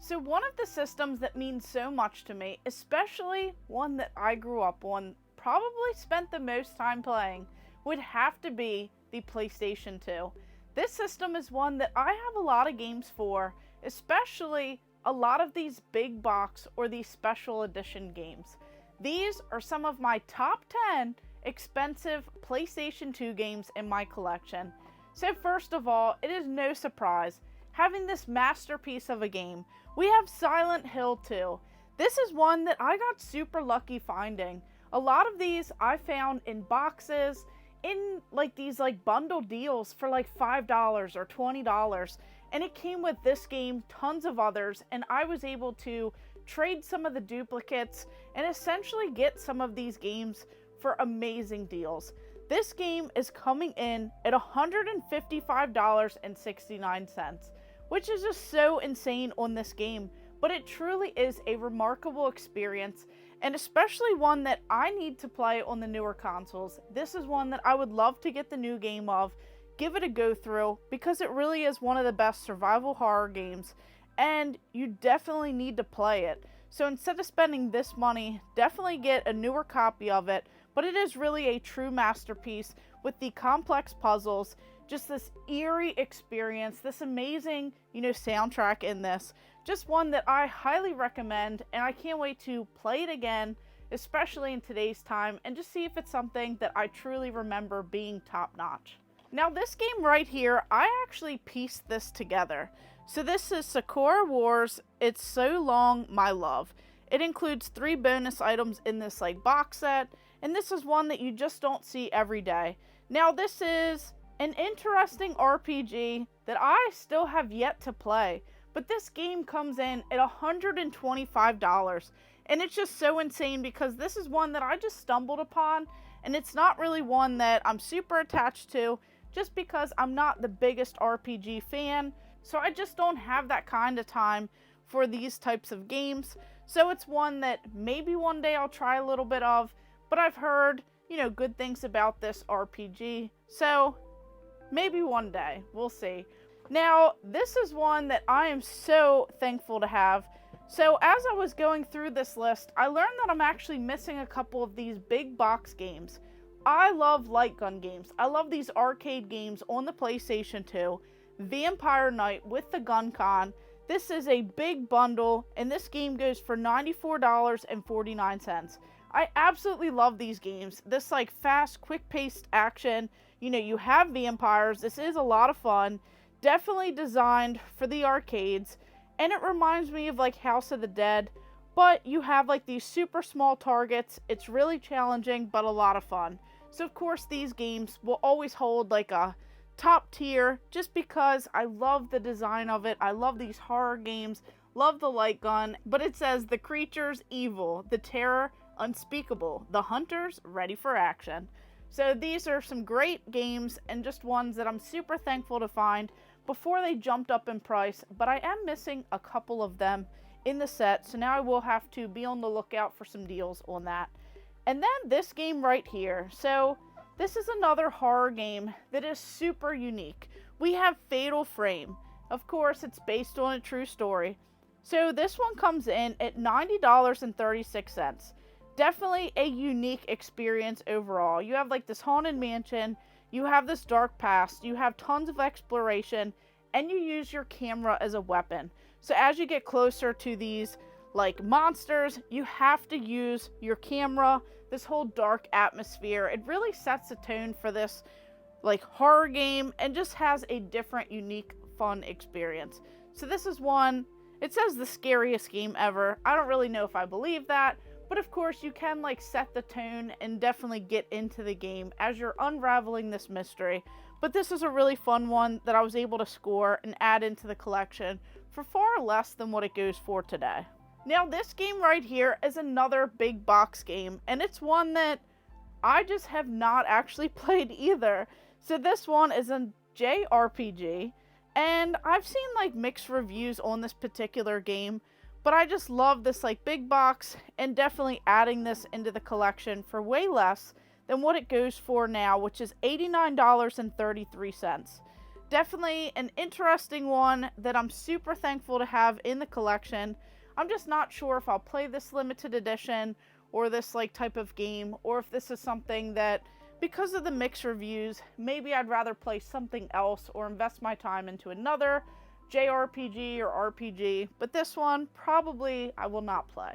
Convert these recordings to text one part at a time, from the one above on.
So one of the systems that means so much to me, especially one that I grew up on, probably spent the most time playing, would have to be the PlayStation 2. This system is one that I have a lot of games for, especially a lot of these big box or these special edition games. These are some of my top 10 expensive PlayStation 2 games in my collection. So first of all, it is no surprise, having this masterpiece of a game, we have Silent Hill 2. This is one that I got super lucky finding. A lot of these I found in boxes, in like these like bundle deals for like $5 or $20. And it came with this game, tons of others, and I was able to trade some of the duplicates and essentially get some of these games for amazing deals. This game is coming in at $155.69, which is just so insane on this game, but it truly is a remarkable experience, and especially one that I need to play on the newer consoles. This is one that I would love to get the new game of, give it a go through, because it really is one of the best survival horror games, and you definitely need to play it. So instead of spending this money, definitely get a newer copy of it, but it is really a true masterpiece with the complex puzzles, just this eerie experience, this amazing, soundtrack in this. Just one that I highly recommend, and I can't wait to play it again, especially in today's time, and just see if it's something that I truly remember being top-notch. Now this game right here, I actually pieced this together. So this is Sakura Wars, It's So Long, My Love. It includes 3 bonus items in this box set, and this is one that you just don't see every day. Now this is an interesting RPG that I still have yet to play, but this game comes in at $125, and it's just so insane because this is one that I just stumbled upon, and it's not really one that I'm super attached to, just because I'm not the biggest RPG fan, so I just don't have that kind of time for these types of games. So it's one that maybe one day I'll try a little bit of, but I've heard, good things about this RPG, so maybe one day, we'll see. Now, this is one that I am so thankful to have. So as I was going through this list, I learned that I'm actually missing a couple of these big box games. I love light gun games. I love these arcade games on the PlayStation 2. Vampire Knight with the Gun Con. This is a big bundle, and this game goes for $94.49. I absolutely love these games. This fast, quick-paced action. You have vampires. This is a lot of fun. Definitely designed for the arcades. And it reminds me of House of the Dead. But you have these super small targets. It's really challenging, but a lot of fun. So of course these games will always hold a top tier just because I love the design of it. I love these horror games. Love the light gun. But it says the creatures evil, the terror unspeakable, the hunters ready for action. So these are some great games and just ones that I'm super thankful to find before they jumped up in price, but I am missing a couple of them in the set, so now I will have to be on the lookout for some deals on that. And then this game right here. So this is another horror game that is super unique. We have Fatal Frame. Of course, it's based on a true story. So this one comes in at $90.36. Definitely a unique experience overall. You have this haunted mansion, you have this dark past, you have tons of exploration, and you use your camera as a weapon. So as you get closer to these monsters, you have to use your camera. This whole dark atmosphere, it really sets the tone for this horror game and just has a different, unique, fun experience. So this is one, it says the scariest game ever. I don't really know if I believe that, but of course you can set the tone and definitely get into the game as you're unraveling this mystery. But this is a really fun one that I was able to score and add into the collection for far less than what it goes for today. Now this game right here is another big box game, and it's one that I just have not actually played either. So this one is a JRPG, and I've seen mixed reviews on this particular game, but I just love this big box, and definitely adding this into the collection for way less than what it goes for now, which is $89.33. Definitely an interesting one that I'm super thankful to have in the collection. I'm just not sure if I'll play this limited edition or this like type of game, or if this is something that, because of the mixed reviews, maybe I'd rather play something else or invest my time into another JRPG or RPG, but this one probably I will not play.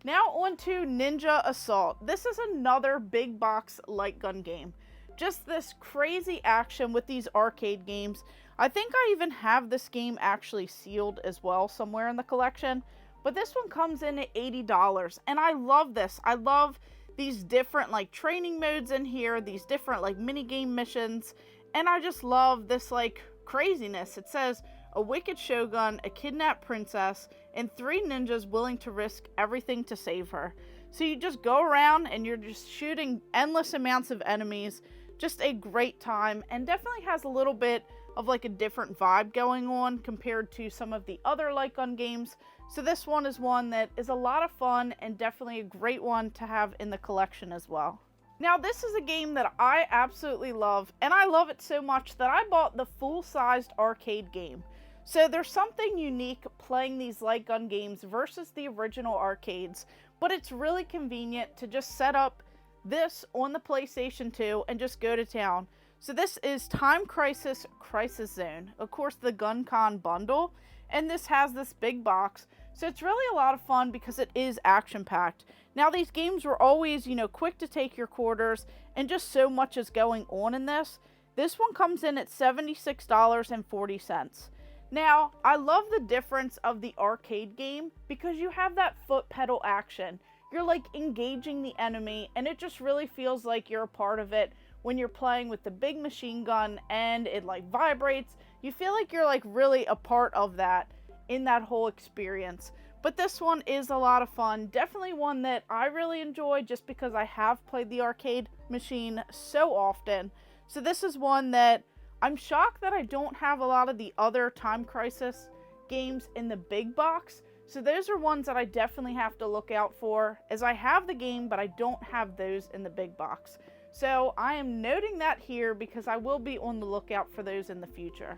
Now on to Ninja Assault. This is another big box light gun game. Just this crazy action with these arcade games. I think I even have this game actually sealed as well somewhere in the collection, but this one comes in at $80, and I love this. I love these different like training modes in here, these different like mini game missions, and I just love this like craziness. It says a wicked shogun, a kidnapped princess, and 3 ninjas willing to risk everything to save her. So you just go around and you're just shooting endless amounts of enemies. Just a great time, and definitely has a little bit of like a different vibe going on compared to some of the other light gun games. So this one is one that is a lot of fun and definitely a great one to have in the collection as well. Now this is a game that I absolutely love, and I love it so much that I bought the full-sized arcade game. So there's something unique playing these light gun games versus the original arcades, but it's really convenient to just set up this on the PlayStation 2 and just go to town. So this is Time Crisis Crisis Zone, of course the GunCon bundle, and this has this big box. So it's really a lot of fun because it is action packed. Now these games were always, quick to take your quarters, and just so much is going on in this. This one comes in at $76.40. Now, I love the difference of the arcade game because you have that foot pedal action. You're like engaging the enemy, and it just really feels like you're a part of it when you're playing with the big machine gun and it like vibrates. You feel like you're like really a part of that in that whole experience. But this one is a lot of fun. Definitely one that I really enjoy just because I have played the arcade machine so often. So this is one that I'm shocked that I don't have a lot of the other Time Crisis games in the big box. So those are ones that I definitely have to look out for, as I have the game, but I don't have those in the big box. So I am noting that here because I will be on the lookout for those in the future.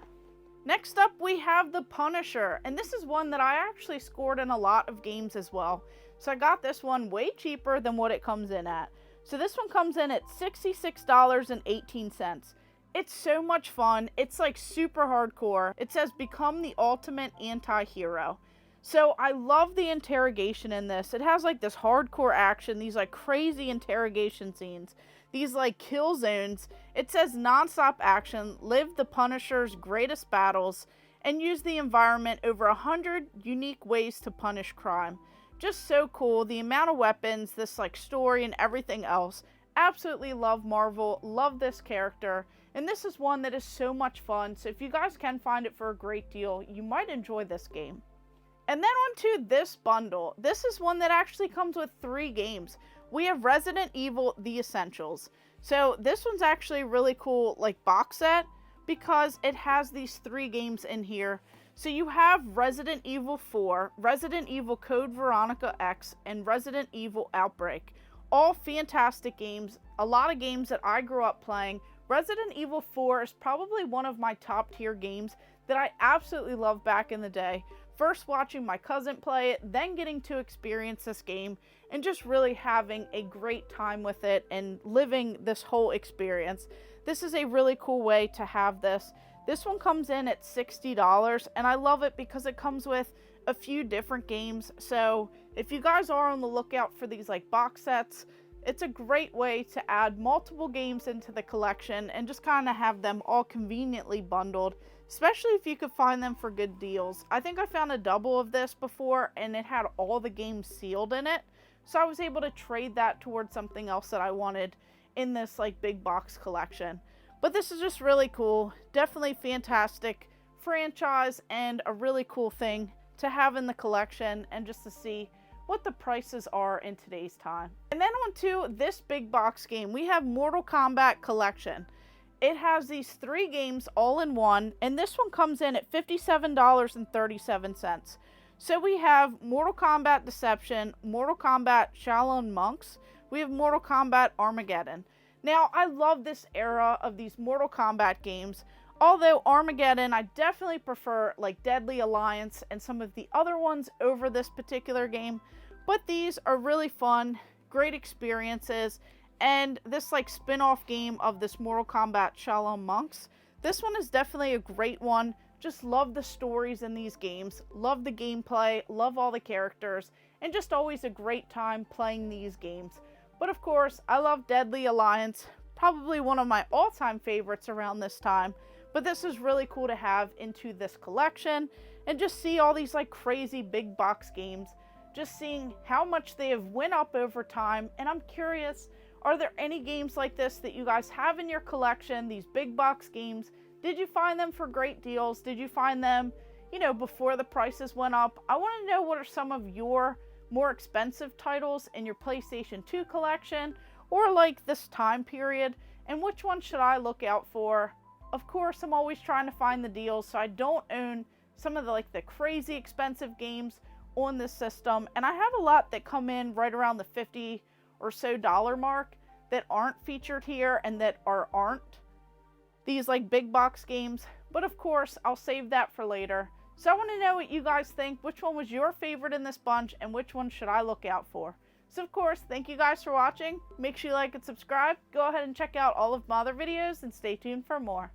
Next up, we have the Punisher, and this is one that I actually scored in a lot of games as well. So I got this one way cheaper than what it comes in at. So this one comes in at $66.18. It's so much fun. It's like super hardcore. It says become the ultimate anti-hero. So I love the interrogation in this. It has like this hardcore action, these like crazy interrogation scenes, these like kill zones. It says non-stop action, live the Punisher's greatest battles, and use the environment over 100 unique ways to punish crime. Just so cool. The amount of weapons, this like story and everything else. Absolutely love Marvel, love this character, and this is one that is so much fun. So if you guys can find it for a great deal, you might enjoy this game. And then on to this bundle. This is one that actually comes with 3 games. We have Resident Evil The Essentials. So this one's actually a really cool like box set because it has these 3 games in here. So you have Resident Evil 4, Resident Evil Code Veronica X, and Resident Evil Outbreak. All fantastic games, a lot of games that I grew up playing. Resident Evil 4 is probably one of my top tier games that I absolutely loved back in the day. First watching my cousin play it, then getting to experience this game, and just really having a great time with it and living this whole experience. This is a really cool way to have this. This one comes in at $60, and I love it because it comes with a few different games. So if you guys are on the lookout for these like box sets, it's a great way to add multiple games into the collection and just kind of have them all conveniently bundled, especially if you could find them for good deals. I think I found a double of this before and it had all the games sealed in it, so I was able to trade that towards something else that I wanted in this like big box collection. But this is just really cool. Definitely fantastic franchise and a really cool thing to have in the collection and just to see what the prices are in today's time. And then on to this big box game, we have Mortal Kombat Collection. It has these 3 games all in one, and this one comes in at $57.37. So we have Mortal Kombat Deception, Mortal Kombat Shaolin Monks, we have Mortal Kombat Armageddon. Now, I love this era of these Mortal Kombat games. Although Armageddon, I definitely prefer like Deadly Alliance and some of the other ones over this particular game. But these are really fun, great experiences, and this like spin-off game of this Mortal Kombat Shaolin Monks, this one is definitely a great one. Just love the stories in these games, love the gameplay, love all the characters, and just always a great time playing these games. But of course, I love Deadly Alliance, probably one of my all-time favorites around this time. But this is really cool to have into this collection and just see all these like crazy big box games, just seeing how much they have went up over time. And I'm curious, are there any games like this that you guys have in your collection, these big box games? Did you find them for great deals? Did you find them, you know, before the prices went up? I want to know what are some of your more expensive titles in your PlayStation 2 collection or like this time period, and which one should I look out for? Of course, I'm always trying to find the deals, so I don't own some of the like the crazy expensive games on this system. And I have a lot that come in right around the $50 or so mark that aren't featured here and that aren't these like big box games. But of course, I'll save that for later. So I want to know what you guys think. Which one was your favorite in this bunch and which one should I look out for? So of course, thank you guys for watching. Make sure you like and subscribe. Go ahead and check out all of my other videos and stay tuned for more.